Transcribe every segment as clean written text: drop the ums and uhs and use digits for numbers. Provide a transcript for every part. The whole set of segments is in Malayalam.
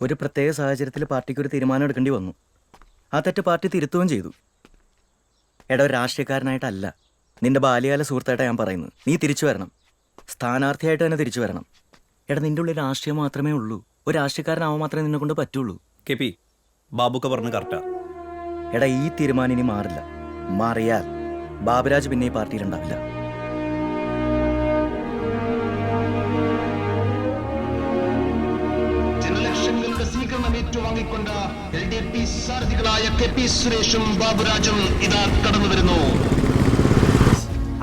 ഒരു പ്രത്യേക സാഹചര്യത്തിൽ പാർട്ടിക്ക് ഒരു തീരുമാനം എടുക്കേണ്ടി വന്നു. ആ തെറ്റ് പാർട്ടി തിരുത്തുകയും ചെയ്തു. എടാ, ഒരു രാഷ്ട്രീയക്കാരനായിട്ടല്ല, നിന്റെ ബാല്യകാല സുഹൃത്തായിട്ടാണ് ഞാൻ പറയുന്നത്. നീ തിരിച്ചു വരണം, സ്ഥാനാർത്ഥിയായിട്ട് തന്നെ തിരിച്ചു വരണം. എടാ, നിന്റെ ഉള്ളിൽ രാഷ്ട്രീയം മാത്രമേ ഉള്ളൂ. ഒരു രാഷ്ട്രീയക്കാരനാവാൻ മാത്രമേ നിന്നെ കൊണ്ട് പറ്റുള്ളൂ. KP ബാബുക്ക പറഞ്ഞ് കറക്റ്റാ. എടാ, ഈ തീരുമാനം ഇനി മാറില്ല. മാറിയാൽ ബാബുരാജ് പിന്നെ ഈ പാർട്ടിയിലുണ്ടാവില്ല. ജനലക്ഷങ്ങൾക്ക് സ്വീകരണം ഏറ്റുവാങ്ങിക്കൊണ്ട് LDP സാരഥികളായ KP സുരേഷും ബാബുരാജും ഇതാ കടന്നു വരുന്നു.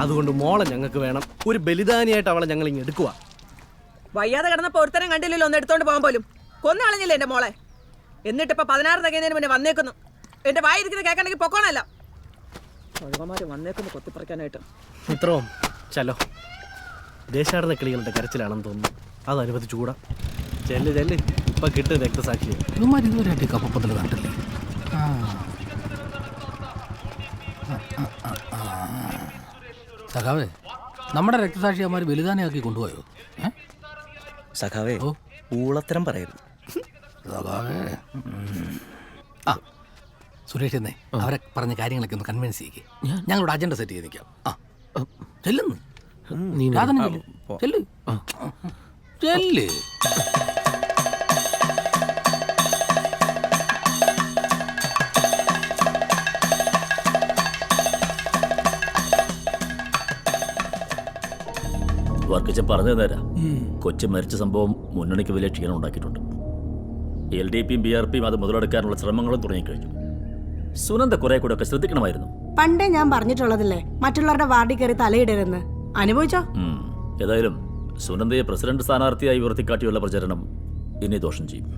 അതുകൊണ്ട് മോളെ ഞങ്ങൾക്ക് വേണം. ഒരു ബലിദാനിയായിട്ട് അവളെ ഞങ്ങൾ ഇങ്ങ് എടുക്കുക. വയ്യാതെ കിടന്നപ്പോ ഒരുത്തരം കണ്ടില്ലല്ലോ, ഒന്ന് എടുത്തോണ്ട് പോകാൻ പോലും. കൊന്നളഞ്ഞില്ല എന്റെ മോളെ. എന്നിട്ടിപ്പോ 16 തികയുന്നതിന് മുന്നേ വന്നേക്കുന്നു. എന്റെ വായിരിക്കുന്നത് കേൾക്കണമെങ്കിൽ പൊക്കോണല്ല. ഒഴുകമാര് വന്നേക്കുന്നു കൊത്തിപ്പറിക്കാനായിട്ട്. ഇത്രയും ചലോ. ദേശാടന കിളികളുടെ കരച്ചിലാണെന്ന് തോന്നുന്നു. അത് അനുവദിച്ചുകൂടാ. ചെല്ല് ചെല്ല്, ഇപ്പൊ കിട്ടും രക്തസാക്ഷിയെ. ഇതുവരെയായിട്ട് കപ്പത്തിൽ കണ്ടില്ലേ? സഖാവേ, നമ്മുടെ രക്തസാക്ഷിയന്മാർ ബലിദാനിയാക്കി കൊണ്ടുപോയോ? സഖാവേ, ഊളത്തരം പറയരുത്. സഖാവേ, ആ സുരേഷ് എന്നേ അവരെ പറഞ്ഞ കാര്യങ്ങളൊക്കെ ഒന്ന് കൺവിൻസ് ചെയ്യിക്ക്. ഞങ്ങളുടെ അജണ്ട സെറ്റ് ചെയ്ത് നിൽക്കാം. ആ ചെല്ലുന്നു ചെല്ല് ചെല്ല്. വർക്കിച്ചൻ പറഞ്ഞു തന്നേരാ. കൊച്ചി മരിച്ച സംഭവം മുന്നണിക്ക് വലിയ ക്ഷീണം ഉണ്ടാക്കിയിട്ടുണ്ട്. LDPയും BRPയും അത് മുതലെടുക്കാനുള്ള ശ്രമങ്ങളും തുടങ്ങിക്കഴിഞ്ഞു. സുനന്ദ കുറെ കൂടെ ഒക്കെ ശ്രദ്ധിക്കണമായിരുന്നു. പണ്ടേ ഞാൻ പറഞ്ഞിട്ടുള്ളതല്ലേ മറ്റുള്ളവരുടെ വാർഡിൽ കയറി തലയിടരുന്ന്. അനുഭവിച്ചോ? ഏതായാലും സുനന്ദയെ പ്രസിഡന്റ് സ്ഥാനാർത്ഥിയായി ഉയർത്തിക്കാട്ടിയുള്ള പ്രചരണം ഇനി ദോഷം ചെയ്യും.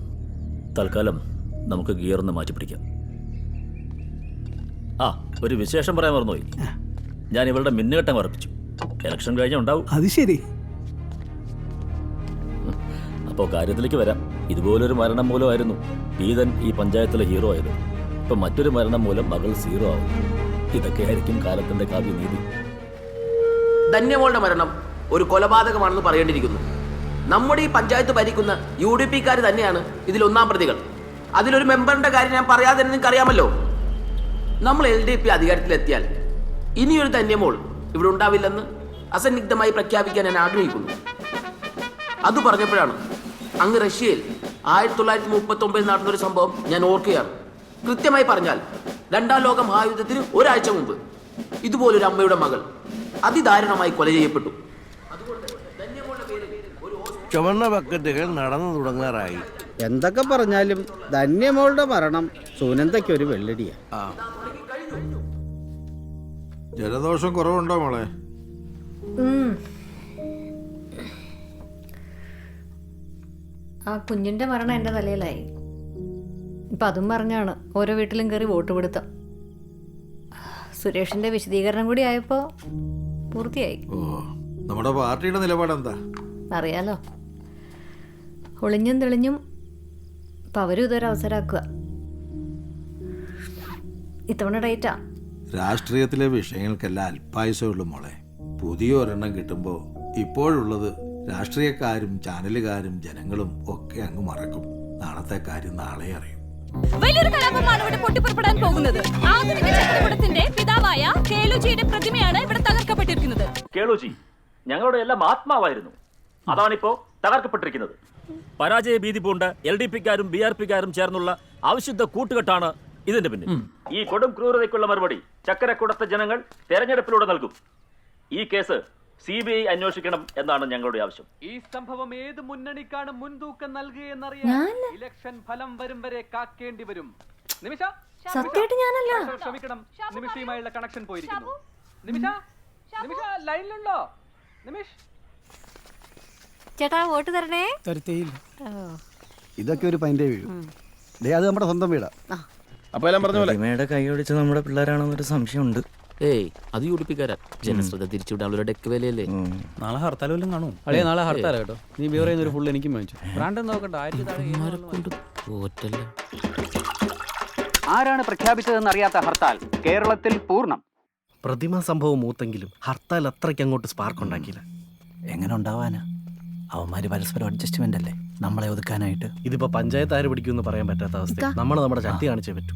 തൽക്കാലം നമുക്ക് ഗിയറൊന്ന് മാറ്റിപ്പിടിക്കാം. ആ, ഒരു വിശേഷം പറയാൻ മറന്നുപോയി. ഞാൻ ഇവളുടെ മിന്നുകെട്ടം ഉറപ്പിച്ചു. ഇലക്ഷൻ കഴിഞ്ഞ ഉണ്ടാവും. അത് ശരി. അപ്പോൾ കാര്യത്തിലേക്ക് വരാം. ഇതുപോലൊരു മരണം മൂലമായിരുന്നു പീതൻ ഈ പഞ്ചായത്തിലെ ഹീറോ ആയത്. ഇപ്പൊ മറ്റൊരു മരണം മൂലം മകൾ സീറോ ആവും. ഇതൊക്കെയായിരിക്കും കാലത്തിന്റെ കാവ്യനീതി. ധന്യമോളുടെ മരണം ഒരു കൊലപാതകമാണെന്ന് പറയേണ്ടിയിരിക്കുന്നു. നമ്മുടെ ഈ പഞ്ചായത്ത് ഭരിക്കുന്ന UDPക്കാർ തന്നെയാണ് ഇതിൽ ഒന്നാം പ്രതികൾ. അതിലൊരു മെമ്പറിന്റെ കാര്യം ഞാൻ പറയാതെ നിങ്ങൾക്ക് അറിയാമല്ലോ. നമ്മൾ LDP അധികാരത്തിലെത്തിയാൽ ഇനിയൊരു ധന്യമോൾ ഇവിടെ ഉണ്ടാവില്ലെന്ന് അസന്നിഗ്ധമായി പ്രഖ്യാപിക്കാൻ ഞാൻ ആഗ്രഹിക്കുന്നു. അത് പറഞ്ഞപ്പോഴാണ് അങ്ങ് റഷ്യയിൽ 1939 നടന്നൊരു സംഭവം ഞാൻ ഓർക്കുകയാണ്. കൃത്യമായി പറഞ്ഞാൽ 2ാം ലോക മഹായുദ്ധത്തിന് ഒരാഴ്ച മുമ്പ് ഇതുപോലൊരു അമ്മയുടെ മകൾ അതിദാരുണമായി കൊല ചെയ്യപ്പെട്ടു. ചുവന്ന ബക്കറ്റുകൾ നടന്നു തുടങ്ങാറായി. എന്തൊക്കെ പറഞ്ഞാലും ധന്യമോളുടെ മരണം സുനന്ദയ്ക്ക് ഒരു വെള്ളടിയാ. ജലദോഷം കുറവുണ്ടോ മോളെ? ആ കുഞ്ഞിന്റെ മരണം എന്റെ തലയിലായി. ഇപ്പൊ അതും പറഞ്ഞാണ് ഓരോ വീട്ടിലും കയറി വോട്ട് പിടുത്തം. സുരേഷിന്റെ വിശദീകരണം കൂടി ആയപ്പോ പൂർത്തിയായി. നമ്മുടെ പാർട്ടിയുടെ നിലപാടെന്താ അറിയാലോ. ഒളിഞ്ഞും തെളിഞ്ഞും ഇപ്പൊ അവരും ഇതൊരു അവസരമാക്കുക. ഇത്തവണ ഡേറ്റാ. രാഷ്ട്രീയത്തിലെ വിഷയങ്ങൾക്കെല്ലാം അല്പായുസമുള്ളൂ മോളെ. പുതിയ ഒരെണ്ണം കിട്ടുമ്പോൾ ഇപ്പോഴുള്ളത് രാഷ്ട്രീയക്കാരും ചാനലുകാരും ജനങ്ങളും ഒക്കെ അങ്ങ് മറക്കും. നാളത്തെ കാര്യം നാളെ അറിയും. വലിയൊരു കലാപമാണ് ഇവിടെ പൊട്ടിപ്പുറപ്പെടാൻ പോകുന്നത്. ആധുനിക ചക്രകൂടത്തിന്റെ പിതാവായ കേളുജിയുടെ പ്രതിമയാണ് ഇവിടെ തകർക്കപ്പെട്ടിരിക്കുന്നത്. കേളുജി ഞങ്ങളുടെ എല്ലാം ആത്മാവായിരുന്നു. അതാണിപ്പോ തകർക്കപ്പെട്ടിരിക്കുന്നത്. പരാജയ ഭീതി പൂണ്ട് LDPക്കാരും BRPക്കാരും ചേർന്നുള്ള അവിശുദ്ധ കൂട്ടുകെട്ടാണ് ഇതിന്റെ പിന്നിൽ. ഈ കൊടും ക്രൂരതയ്ക്കുള്ള മറുപടി ചക്കരക്കുടത്തെ ജനങ്ങൾ തെരഞ്ഞെടുപ്പിലൂടെ നൽകും. ഈ കേസ് CBI അന്വേഷിക്കണം എന്നാണ് ഞങ്ങളുടെ ആവശ്യം. ഈ സംഭവം ഏത് മുന്നണിക്കാണ് മുൻതൂക്കം നൽകിയെന്നറിയാൻ ഇലക്ഷൻ ഫലം വരും വരെ കാക്കേണ്ടി വരും. നിമിഷ, ക്ഷമിക്കണം, നിമിഷയുമായുള്ള കണക്ഷൻ പോയിരിക്കുന്നു. നിമിഷ ലൈനിലുണ്ടോ? നിമിഷ് ചേട്ടാ, വോട്ട് തരണേ. ഇതൊക്കെ ഒരു പൈൻ്റെ വീഴും. അത് നമ്മുടെ സ്വന്തം വീടാ. അപ്പൊ എല്ലാം പറഞ്ഞ പോലെ കൈയൊടിച്ച് നമ്മുടെ പിള്ളേരാണെന്നൊരു സംശയമുണ്ട്. ഏയ്, അത് UDPക്കാരാ. ജനശ്രദ്ധ തിരിച്ചുവിടാനുള്ള ഡെക്ക് വിലയല്ലേ. നാളെ ഹർത്താൽ വല്ലതും കാണും. അളിയ നാളെ ഹർത്താൽ കേട്ടോ. നീ ബിയർ ചെയ്യുന്ന ഒരു ഫുൾ എനിക്കും വാങ്ങിച്ചു. ബ്രാൻഡ് നോക്കണ്ട. ആരാണ് പ്രഖ്യാപിച്ചതെന്ന് അറിയാത്ത ഹർത്താൽ കേരളത്തിൽ പൂർണ്ണം. പ്രതിമാ സംഭവം മൂത്തെങ്കിലും ഹർത്താൽ അത്രയ്ക്ക് അങ്ങോട്ട് സ്പാർക്ക് ഉണ്ടാക്കിയില്ല. എങ്ങനെ ഉണ്ടാവാനാ? അവന്മാര് പരസ്പരം അഡ്ജസ്റ്റ്മെന്റ് അല്ലേ. നമ്മളെ ഒതുക്കാനായിട്ട്? ഇതിപ്പോ പഞ്ചായത്ത് ആര് പിടിക്കുമെന്ന് പറയാൻ പറ്റാത്ത അവസ്ഥ. നമ്മൾ നമ്മുടെ ശക്തി കാണിച്ചേ പറ്റൂ.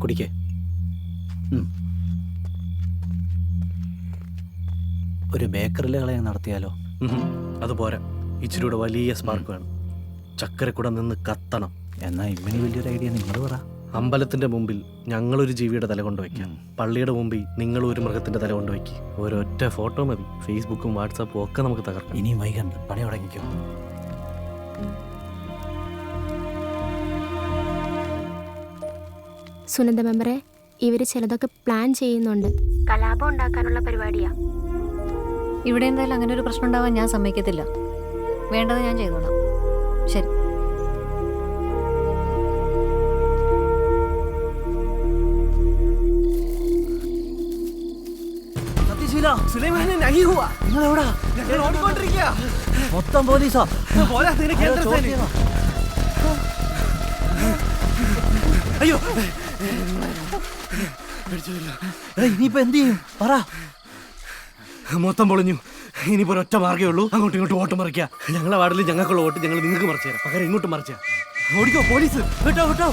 കുടിക്കേ. ഒരു ബേക്കറിലെ കളയാൻ നടത്തിയാലോ? അത് പോരാ, ഇച്ചിരി കൂടെ വലിയ സ്പാർക്ക് വേണം. ചക്കരക്കൂടെ നിന്ന് കത്തണം. എന്നാ ഇമ്മനി വലിയൊരു ഐഡിയ നിങ്ങൾ പറ. അമ്പലത്തിന്റെ മുമ്പിൽ ഞങ്ങളൊരു ജീവിയുടെ തല കൊണ്ടുവയ്ക്കാം. പള്ളിയുടെ മുമ്പിൽ നിങ്ങൾ ഒരു മൃഗത്തിന്റെ തല കൊണ്ടുവയ്ക്കും. ഒരൊറ്റ ഫോട്ടോ മതി. ഫേസ്ബുക്കും വാട്സാപ്പും ഒക്കെ നമുക്ക് തകർക്കാം. ഇനിയും വൈകണ്ട, പണി തുടങ്ങിക്കോ. സുനന്ദ മെമ്പറെ, ഇവര് ചിലതൊക്കെ പ്ലാൻ ചെയ്യുന്നുണ്ട്. കലാപം ഉണ്ടാക്കാനുള്ള പരിപാടിയാ. ഇവിടെ എന്തായാലും അങ്ങനെ ഒരു പ്രശ്നം ഉണ്ടാവാൻ ഞാൻ സമ്മതിക്കത്തില്ല. വേണ്ടത് ഞാൻ ചെയ്തോളാം. ശരി. മൊത്തം പോലീസാ. അയ്യോ, ഇനിയിപ്പോ എന്ത് ചെയ്യും പറ. മൊത്തം പൊളിഞ്ഞു. ഇനിയിപ്പോ ഒറ്റ മാർഗേ ഉള്ളൂ, അങ്ങോട്ടും ഇങ്ങോട്ടും വോട്ട് മറിക്കുക. ഞങ്ങളെ വാർഡിൽ ഞങ്ങൾക്കുള്ള വോട്ട് ഞങ്ങൾ നിങ്ങൾക്ക് മറിച്ചു തരാം. പകരം ഇങ്ങോട്ട് മറിച്ചാ. ഓടിക്കോ പോലീസ്. വിട്ടോ വിട്ടോ.